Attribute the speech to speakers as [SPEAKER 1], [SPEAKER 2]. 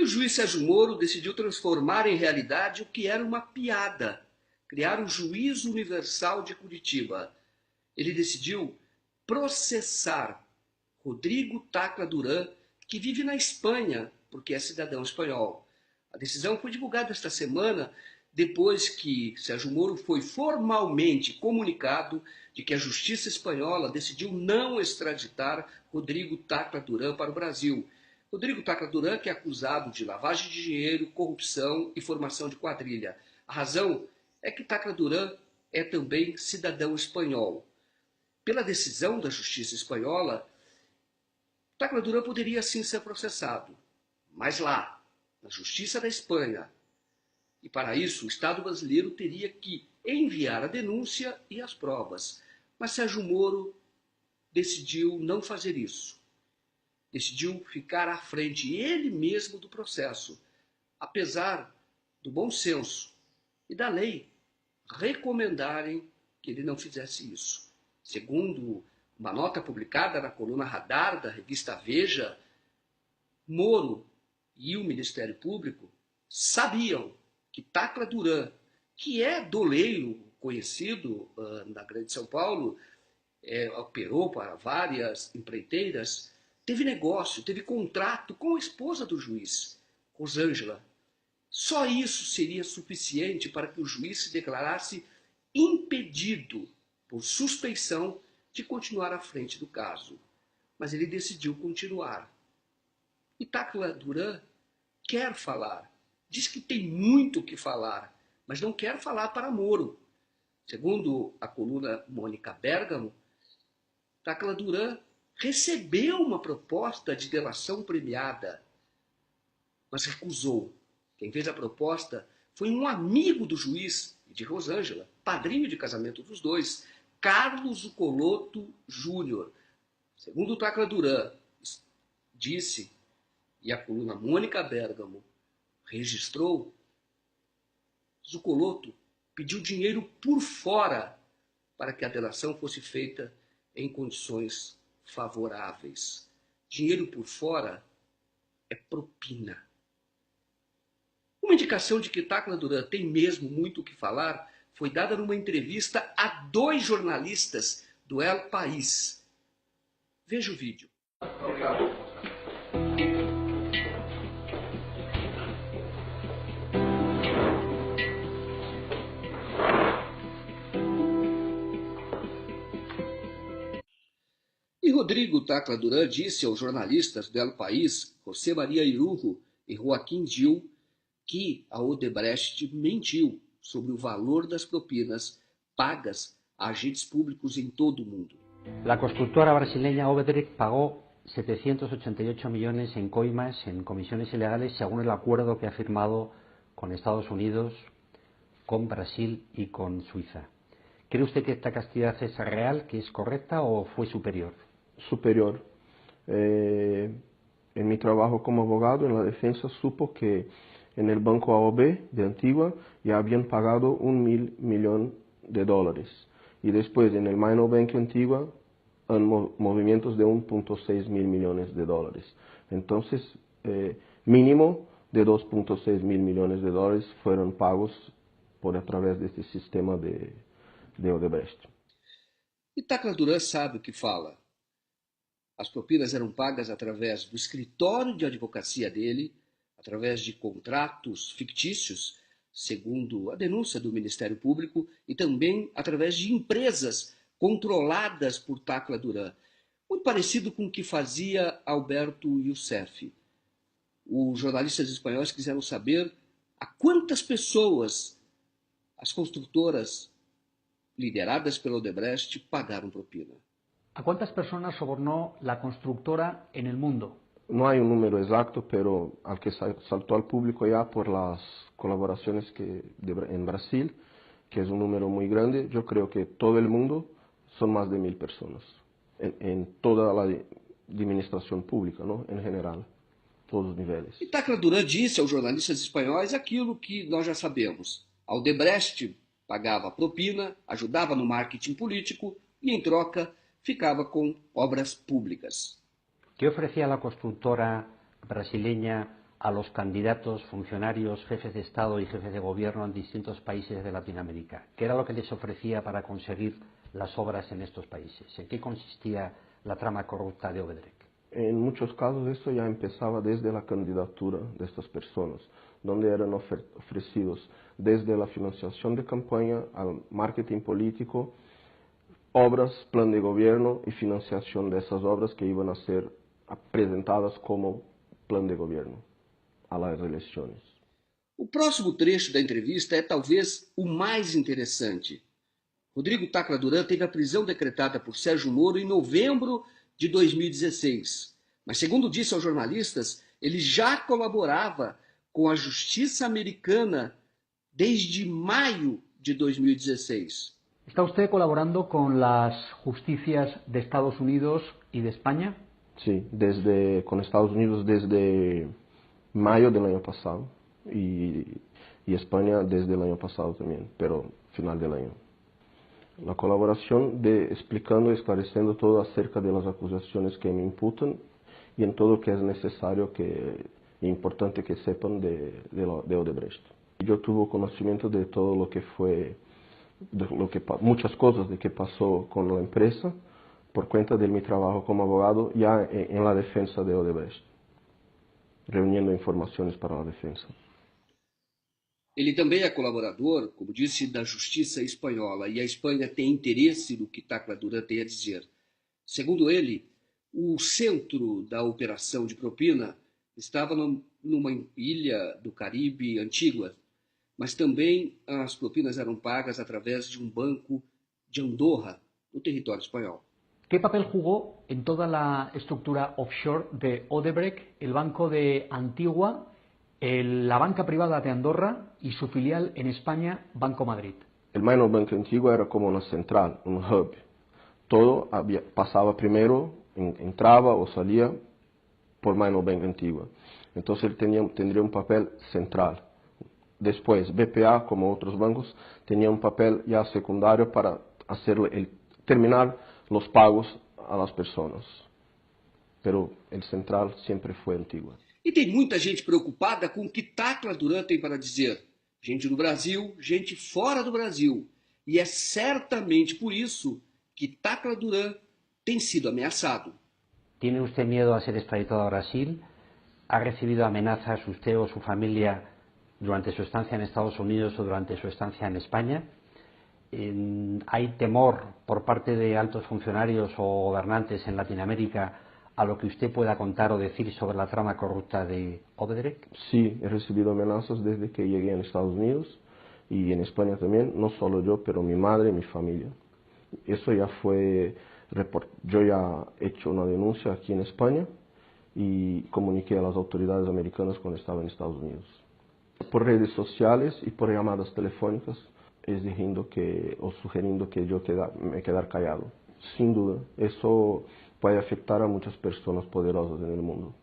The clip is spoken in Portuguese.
[SPEAKER 1] juiz Sérgio Moro decidiu transformar em realidade o que era uma piada, criar o Juízo Universal de Curitiba. Ele decidiu processar Rodrigo Tacla Duran, que vive na Espanha, porque é cidadão espanhol. A decisão foi divulgada esta semana, depois que Sérgio Moro foi formalmente comunicado de que a justiça espanhola decidiu não extraditar Rodrigo Tacla Duran para o Brasil. Rodrigo Tacla Duran, que é acusado de lavagem de dinheiro, corrupção e formação de quadrilha. A razão é que Tacla Duran é também cidadão espanhol. Pela decisão da justiça espanhola, Tacla Duran poderia sim ser processado, mas lá, na justiça da Espanha. E para isso, o Estado brasileiro teria que enviar a denúncia e as provas. Mas Sérgio Moro decidiu não fazer isso. Decidiu ficar à frente ele mesmo do processo, apesar do bom senso e da lei recomendarem que ele não fizesse isso. Segundo uma nota publicada na coluna Radar da revista Veja, Moro e o Ministério Público sabiam que Tacla Duran, que é doleiro conhecido na Grande São Paulo, operou para várias empreiteiras, teve negócio, teve contrato com a esposa do juiz, Rosângela. Só isso seria suficiente para que o juiz se declarasse impedido por suspeição de continuar à frente do caso. Mas ele decidiu continuar. E Tacla Duran quer falar, diz que tem muito o que falar, mas não quer falar para Moro. Segundo a coluna Mônica Bergamo, Tacla Duran recebeu uma proposta de delação premiada, mas recusou. Quem fez a proposta foi um amigo do juiz e de Rosângela, padrinho de casamento dos dois, Carlos Zuccolotto Júnior. Segundo Tacla Duran disse, e a coluna Mônica Bergamo registrou, Zuccolotto pediu dinheiro por fora para que a delação fosse feita em condições favoráveis. Dinheiro por fora é propina. Uma indicação de que Tacla Duran tem mesmo muito o que falar foi dada numa entrevista a 2 jornalistas do El País. Veja o vídeo. E Rodrigo Tacla Duran disse aos jornalistas do El País, José Maria Irujo e Joaquim Gil, que a Odebrecht mentiu sobre o valor das propinas pagas a agentes públicos em todo o mundo.
[SPEAKER 2] La constructora brasileña Odebrecht pagó 788 millones en coimas, en comisiones ilegales, según el acuerdo que ha firmado con Estados Unidos, con Brasil y con Suiza. ¿Cree usted que esta cantidad es real, que es correcta o fue superior?
[SPEAKER 3] Superior. En mi trabajo como abogado en la defensa supo que en el Banco AOB de Antigua ya habían pagado $1.000 millones. Y después en el Minor Bank Antigua han movimientos de 1.6 mil millones de dólares. Entonces, mínimo de 2.6 mil millones de dólares fueron pagos a través de este sistema de Odebrecht.
[SPEAKER 1] E Tacla Duran sabe o que fala. As propinas eram pagas através do escritório de advocacia dele, através de contratos fictícios, segundo a denúncia do Ministério Público, e também através de empresas controladas por Tacla Duran. Muito parecido com o que fazia Alberto Youssef. Os jornalistas espanhóis quiseram saber a quantas pessoas as construtoras lideradas pela Odebrecht pagaram propina.
[SPEAKER 2] ¿A cuántas personas sobornó la constructora en el mundo?
[SPEAKER 3] No hay un número exacto, pero al que saltó al público ya por las colaboraciones en Brasil, que es un número muy grande, yo creo que todo el mundo son más de 1.000 personas, en toda la administración pública, ¿no? En general, todos os níveis.
[SPEAKER 1] E Tacla Duran disse aos jornalistas espanhóis aquilo que nós já sabemos. A Odebrecht pagava propina, ajudava no marketing político e, em troca, ficava com obras públicas.
[SPEAKER 2] ¿Qué ofrecía la constructora brasileña a los candidatos, funcionarios, jefes de Estado y jefes de gobierno en distintos países de Latinoamérica? ¿Qué era lo que les ofrecía para conseguir las obras en estos países? ¿En qué consistía la trama corrupta de Odebrecht?
[SPEAKER 3] En muchos casos esto ya empezaba desde la candidatura de estas personas, donde eran ofrecidos desde la financiación de campaña al marketing político, obras, plan de gobierno y financiación de esas obras que iban a ser presentadas como plan de gobierno a las eleições.
[SPEAKER 1] O próximo trecho da entrevista é talvez o mais interessante. Rodrigo Tacla Duran teve a prisão decretada por Sérgio Moro em novembro de 2016. Mas, segundo disse aos jornalistas, ele já colaborava com a justiça americana desde maio de 2016.
[SPEAKER 4] ¿Está usted colaborando con las justicias de Estados Unidos y de España?
[SPEAKER 3] Sí, con Estados Unidos desde mayo del año pasado y España desde el año pasado también, pero final del año. La colaboración explicando y esclareciendo todo acerca de las acusaciones que me imputan y en todo que es necesario e importante que sepan de Odebrecht. Yo tuve conocimiento de todo lo que fue, muchas cosas de que pasó con la empresa por cuenta de mi trabajo como abogado ya en la defensa de Odebrecht, reuniendo informações para a defesa.
[SPEAKER 1] Ele também é colaborador, como disse, da Justiça Espanhola, e a Espanha tem interesse no que Tacla Duran tem a dizer. Segundo ele, o centro da operação de propina estava numa ilha do Caribe antiga, mas também as propinas eram pagas através de um banco de Andorra, no território espanhol.
[SPEAKER 4] ¿Qué papel jugó en toda la estructura offshore de Odebrecht el Banco de Antigua, la banca privada de Andorra y su filial en España, Banco Madrid?
[SPEAKER 3] El Minor Banco Antigua era como una central, un hub. Todo pasaba primero, entraba o salía por Minor Banco Antigua. Entonces él tendría un papel central. Después, BPA, como otros bancos, tenía un papel ya secundario para terminar los pagos a las personas. Pero el central siempre fue Antigua.
[SPEAKER 1] E tem muita gente preocupada com o que Tacla Duran tem para dizer. Gente do Brasil, gente fora do Brasil. E é certamente por isso que Tacla Duran tem sido ameaçado.
[SPEAKER 2] ¿Tiene usted miedo a ser extraditado a Brasil? ¿Ha recibido amenazas usted o su familia durante su estancia en Estados Unidos o durante su estancia en España? ¿Hay temor por parte de altos funcionarios o gobernantes en Latinoamérica a lo que usted pueda contar o decir sobre la trama corrupta de Odebrecht?
[SPEAKER 3] Sí, he recibido amenazas desde que llegué a Estados Unidos y en España también, no solo yo, pero mi madre y mi familia. Eso ya fue, yo ya he hecho una denuncia aquí en España y comuniqué a las autoridades americanas cuando estaba en Estados Unidos. Por redes sociales y por llamadas telefónicas, exigiendo o sugiriendo que yo me quedara callado. Sin duda, eso puede afectar a muchas personas poderosas en el mundo.